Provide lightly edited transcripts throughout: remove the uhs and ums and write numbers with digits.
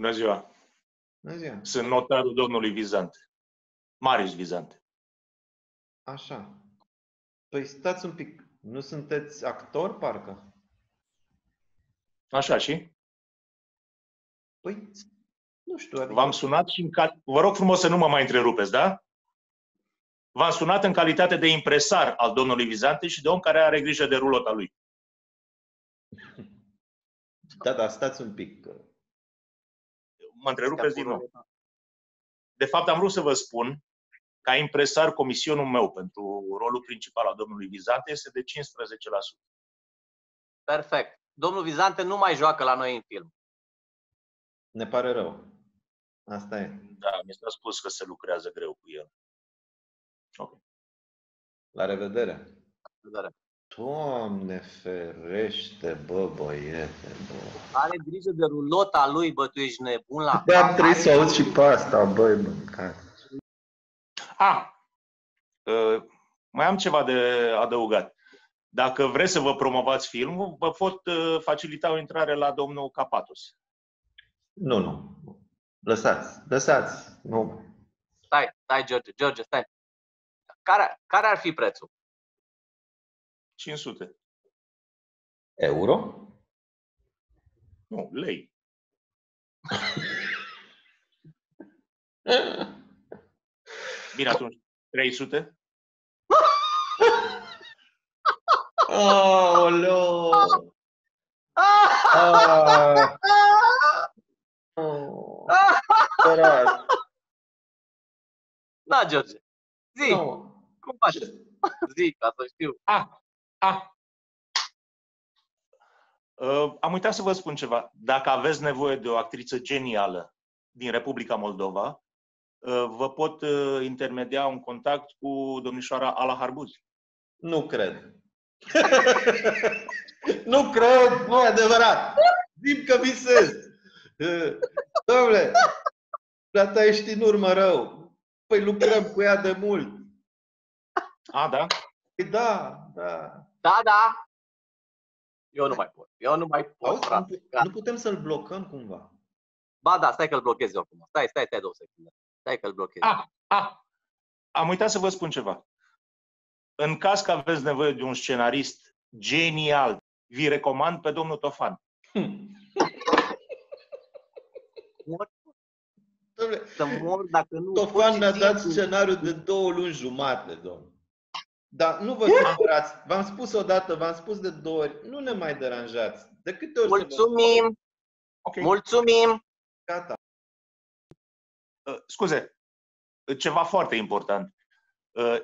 Bună ziua! Bună ziua! Sunt notarul domnului Vizante. Marius Vizante. Așa. Păi stați un pic. Nu sunteți actor, parcă? Așa și? Păi, nu știu, adică... V-am sunat și vă rog frumos să nu mă mai întrerupeți, da? V-am sunat în calitate de impresar al domnului Vizante și de om care are grijă de rulota lui. Da, stați un pic. Mă întrerupeți din nou. De fapt, am vrut să vă spun, ca impresar, comisionul meu pentru rolul principal al domnului Vizante este de 15%. Perfect. Domnul Vizante nu mai joacă la noi în film. Ne pare rău. Asta e. Da, mi s-a spus că se lucrează greu cu el. Ok. La revedere. La revedere. Doamne ferește, bă, băiete, bă. Are grijă de rulota lui, bă, tu ești nebun la... Da, trebuie să auzi și pe asta, băi, mâncat. Mai am ceva de adăugat. Dacă vreți să vă promovați filmul, vă pot facilita o intrare la domnul Capatos. Nu. Lăsați. Nu. Stai, George, stai. Care ar fi prețul? 500. Euro? Nu, lei. Bine, atunci 300? Aoleu! Sărat. Da, George. Zi. Cum faci? Zi, ca să știu. Am uitat să vă spun ceva. Dacă aveți nevoie de o actriță genială din Republica Moldova, vă pot intermedia un contact cu domnișoara Ala Harbuzi. Nu cred. Nu cred, nu e adevărat. Zic că visez. Dom'le, plata ești în urmă rău. Păi lucrăm cu ea de mult. Da? Păi da. Da. Eu nu mai pot. Auzi, frate. nu putem să-l blocăm cumva. Ba da, stai că-l blochezi oricum. Stai 2 secunde. Stai că-l blochezi. Am uitat să vă spun ceva. În caz că aveți nevoie de un scenarist genial, vi recomand pe domnul Tofan. Să mor dacă nu... Tofan ne-a dat scenariul de 2 luni jumate, domnule. Dar nu vă supărați. V-am spus odată, v-am spus de 2 ori. Nu ne mai deranjați. De câte ori Mulțumim! Mulțumim! Gata. Scuze, ceva foarte important.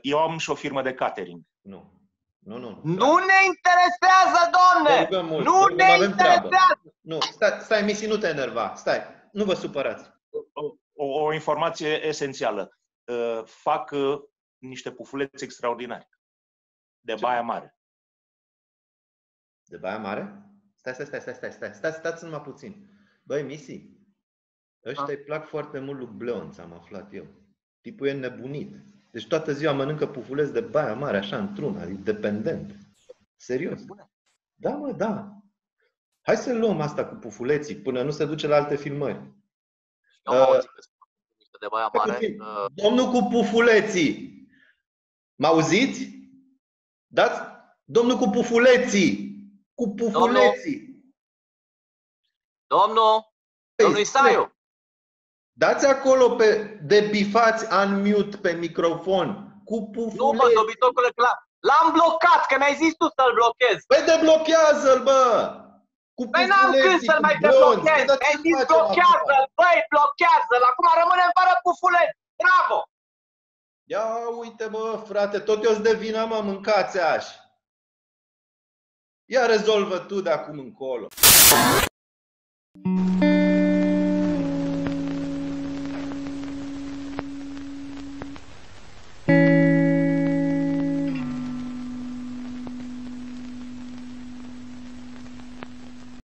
Eu am și o firmă de catering. Nu. Nu ne interesează, domne! Nu ne interesează! Nu, stai, Misi, nu te enerva. Stai, nu vă supărați. O informație esențială. Fac niște pufuleți extraordinari. De Baia Mare. De Baia Mare? Stai, stați numai puțin. Băi, Misi, ăștia îi plac foarte mult lui Bleonț, am aflat eu. Tipul e nebunit. Deci toată ziua mănâncă pufuleți de Baia Mare, așa, într-una, independent. Serios. Da, mă, da. Hai să luăm asta cu pufuleții până nu se duce la alte filmări. De Baia Mare. Domnul cu pufuleții. M-auziți? Dați? Domnul cu pufuleții. Cu pufuleții. Domnul Isaiu. Dați acolo de bifați unmute pe microfon. Cu pufuleții. Nu, mă, dobitocule, clar. L-am blocat, că mi-ai zis tu să-l blochezi. Păi deblochează-l, bă! Păi n-am când să-l mai deblochez. Mi-ai zis blochează-l, băi, blochează-l. Acum rămânem fără pufuleți. Bravo! Ia uite, bă, frate, tot eu-ți de vină, mă, mâncați aș. Ia rezolvă tu de acum încolo.